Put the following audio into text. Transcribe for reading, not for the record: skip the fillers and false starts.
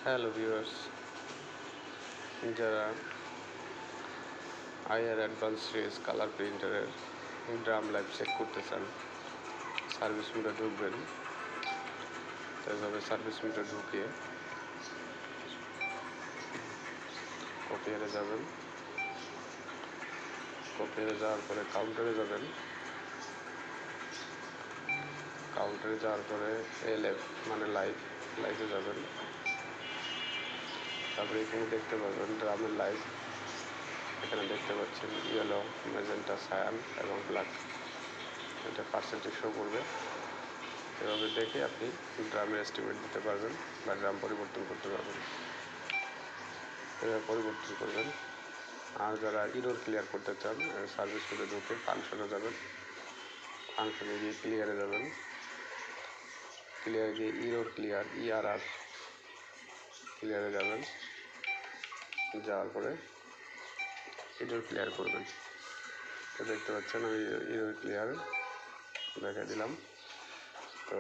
Hello viewers, যারা IR advance series colour প্রিন্টারের drum life check করতে চান, সার্ভিস মোডে ঢুকবেন। তাইভাবে সার্ভিস মোডে ঢুকিয়ে কপিয়ারে যাবেন। কপিয়ারে যাওয়ার পরে কাউন্টারে যাবেন। কাউন্টারে যাওয়ার পরে এলএফ মানে লাইভে যাবেন। তারপরে এখানে দেখতে পাবেন ড্রামের লাইভ। এখানে দেখতে পাচ্ছেন ইয়েলো, ম্যাজেন্টা, সায়ান এবং ব্ল্যাক। এটা পার্সেন্টেজ শো করবে। এভাবে দেখে আপনি ড্রামের এস্টিমেট দিতে পারবেন বা ড্রাম পরিবর্তন করতে পারবেন। এভাবে পরিবর্তন করবেন। আর যারা ইরোর ক্লিয়ার করতে চান, সার্ভিস মোডে ঢুকে ফাংশনে যাবেন। ফাংশনে গিয়ে ক্লিয়ারে যাবেন। ক্লিয়ারে গিয়ে ইরোর ক্লিয়ার ERR ক্লিয়ারে যাবেন। যাওয়ার পরে ইরোর ক্লিয়ার করবেন। তো দেখতে পাচ্ছেন আমি ইরোর ক্লিয়ার দেখা দিলাম। তো